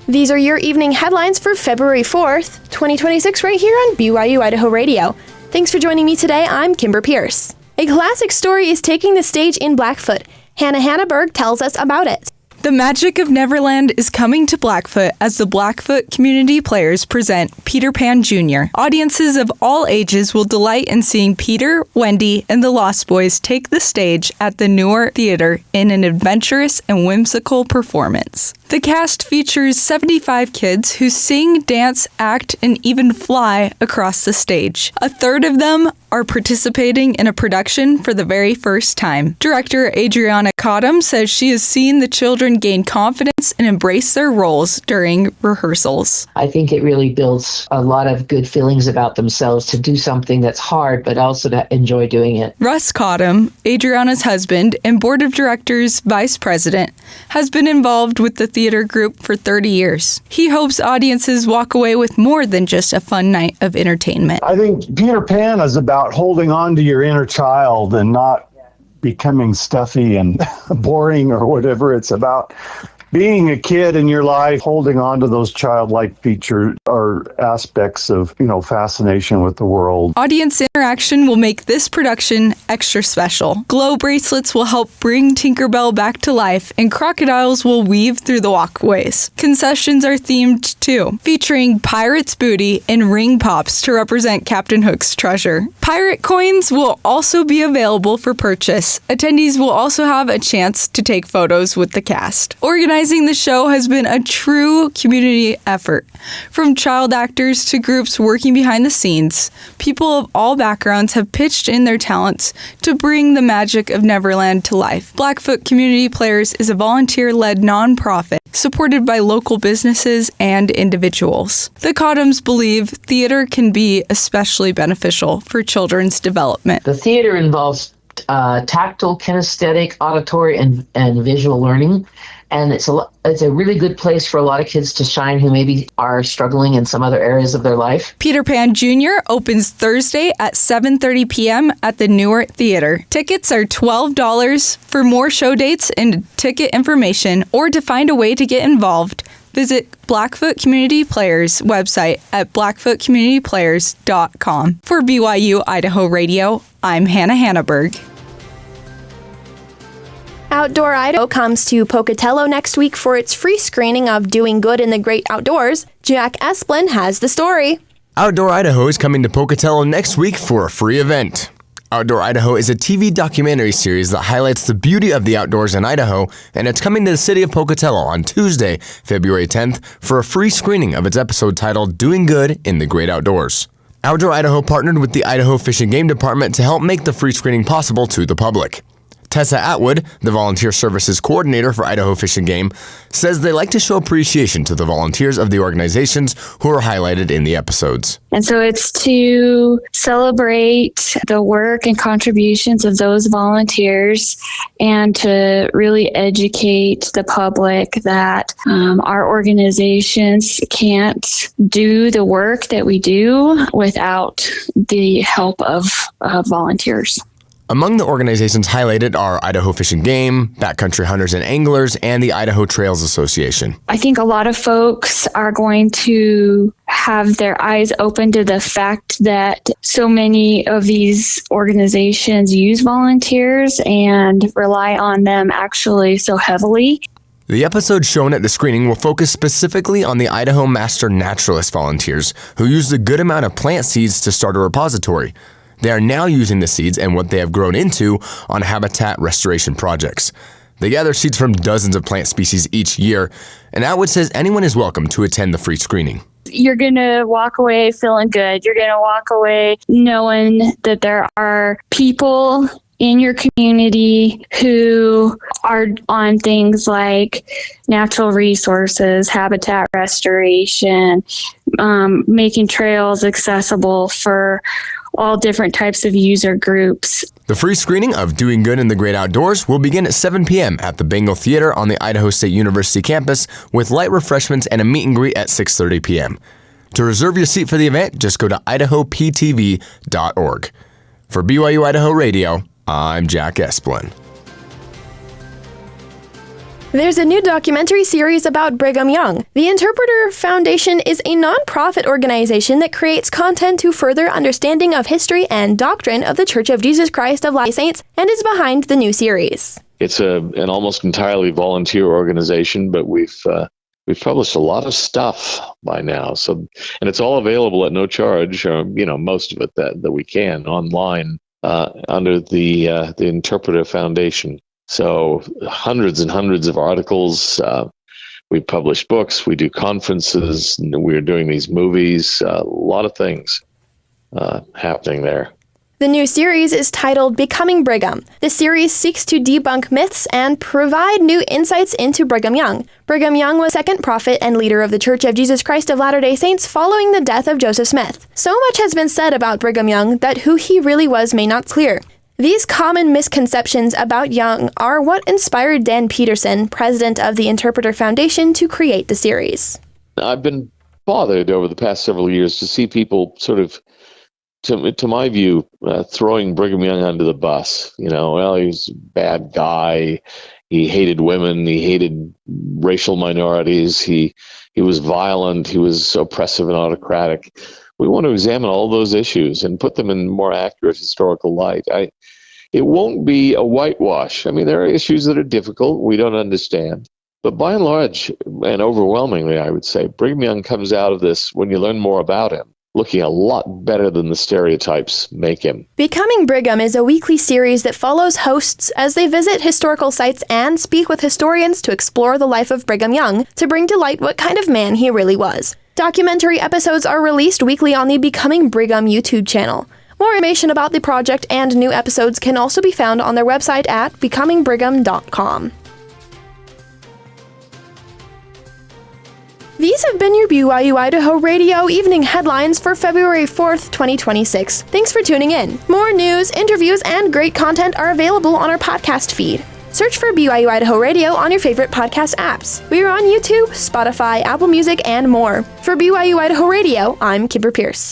These are your evening headlines for February 4th, 2026, right here on BYU-Idaho Radio. Thanks for joining me today. I'm Kimber Pierce. A classic story is taking the stage in Blackfoot. Hannah Hannaberg tells us about it. The magic of Neverland is coming to Blackfoot as the Blackfoot Community Players present Peter Pan Jr. Audiences of all ages will delight in seeing Peter, Wendy, and the Lost Boys take the stage at the Newer Theater in an adventurous and whimsical performance. The cast features 75 kids who sing, dance, act, and even fly across the stage. A third of them are participating in a production for the very first time. Director Adriana Cottom says she has seen the children gain confidence and embrace their roles during rehearsals. I think it really builds a lot of good feelings about themselves to do something that's hard, but also to enjoy doing it. Russ Cottom, Adriana's husband and Board of Directors Vice President, has been involved with the theater group for 30 years. He hopes audiences walk away with more than just a fun night of entertainment. I think Peter Pan is about holding on to your inner child and not becoming stuffy and boring or whatever. It's about being a kid in your life, holding on to those childlike features or aspects of, fascination with the world. Audience interaction will make this production extra special. Glow bracelets will help bring Tinkerbell back to life, and crocodiles will weave through the walkways. Concessions are themed too, featuring Pirate's Booty and ring pops to represent Captain Hook's treasure. Pirate coins will also be available for purchase. Attendees will also have a chance to take photos with the cast. Organizing the show has been a true community effort. From child actors to groups working behind the scenes, people of all backgrounds have pitched in their talents to bring the magic of Neverland to life. Blackfoot Community Players is a volunteer-led nonprofit supported by local businesses and individuals. The Cottoms believe theater can be especially beneficial for children's development. The theater involves tactile, kinesthetic, auditory, and visual learning. And it's a really good place for a lot of kids to shine who maybe are struggling in some other areas of their life. Peter Pan Jr. opens Thursday at 7:30 p.m. at the Newer Theater. Tickets are $12. For more show dates and ticket information, or to find a way to get involved, visit Blackfoot Community Players website at blackfootcommunityplayers.com. For BYU-Idaho Radio, I'm Hannah Hannaberg. Outdoor Idaho comes to Pocatello next week for its free screening of Doing Good in the Great Outdoors. Jack Esplin has the story. Outdoor Idaho is coming to Pocatello next week for a free event. Outdoor Idaho is a TV documentary series that highlights the beauty of the outdoors in Idaho, and it's coming to the city of Pocatello on Tuesday, February 10th, for a free screening of its episode titled Doing Good in the Great Outdoors. Outdoor Idaho partnered with the Idaho Fish and Game Department to help make the free screening possible to the public. Tessa Atwood, the Volunteer Services Coordinator for Idaho Fish and Game, says they like to show appreciation to the volunteers of the organizations who are highlighted in the episodes. And so it's to celebrate the work and contributions of those volunteers and to really educate the public that our organizations can't do the work that we do without the help of volunteers. Among the organizations highlighted are Idaho Fish and Game, Backcountry Hunters and Anglers, and the Idaho Trails Association. I think a lot of folks are going to have their eyes open to the fact that so many of these organizations use volunteers and rely on them actually so heavily. The episode shown at the screening will focus specifically on the Idaho Master Naturalist volunteers who used a good amount of plant seeds to start a repository. They are now using the seeds and what they have grown into on habitat restoration projects. They gather seeds from dozens of plant species each year, and Atwood says anyone is welcome to attend the free screening. You're going to walk away feeling good. You're going to walk away knowing that there are people in your community who are on things like natural resources, habitat restoration, making trails accessible for all different types of user groups. The free screening of Doing Good in the Great Outdoors will begin at 7 p.m. at the Bengal Theater on the Idaho State University campus with light refreshments and a meet and greet at 6:30 p.m. To reserve your seat for the event, just go to idahoptv.org. For BYU Idaho Radio, I'm Jack Esplin. There's a new documentary series about Brigham Young. The Interpreter Foundation is a nonprofit organization that creates content to further understanding of history and doctrine of the Church of Jesus Christ of Latter-day Saints and is behind the new series. It's an almost entirely volunteer organization, but we've published a lot of stuff by now. So, and it's all available at no charge, most of it that we can online under the Interpreter Foundation. So hundreds and hundreds of articles. We publish books. We do conferences. We're doing these movies. A lot of things happening there. The new series is titled Becoming Brigham. The series seeks to debunk myths and provide new insights into Brigham Young. Brigham Young was second prophet and leader of the Church of Jesus Christ of Latter-day Saints following the death of Joseph Smith. So much has been said about Brigham Young that who he really was may not clear. These common misconceptions about Young are what inspired Dan Peterson, president of the Interpreter Foundation, to create the series. I've been bothered over the past several years to see people sort of, to my view, throwing Brigham Young under the bus. He was a bad guy. He hated women. He hated racial minorities. He was violent. He was oppressive and autocratic. We want to examine all those issues and put them in more accurate historical light. It won't be a whitewash. There are issues that are difficult, we don't understand. But by and large, and overwhelmingly, I would say, Brigham Young comes out of this, when you learn more about him, looking a lot better than the stereotypes make him. Becoming Brigham is a weekly series that follows hosts as they visit historical sites and speak with historians to explore the life of Brigham Young to bring to light what kind of man he really was. Documentary episodes are released weekly on the Becoming Brigham YouTube channel. More information about the project and new episodes can also be found on their website at becomingbrigham.com. These have been your BYU-Idaho Radio Evening Headlines for February 4th, 2026. Thanks for tuning in. More news, interviews, and great content are available on our podcast feed. Search for BYU-Idaho Radio on your favorite podcast apps. We are on YouTube, Spotify, Apple Music, and more. For BYU-Idaho Radio, I'm Kimber Pierce.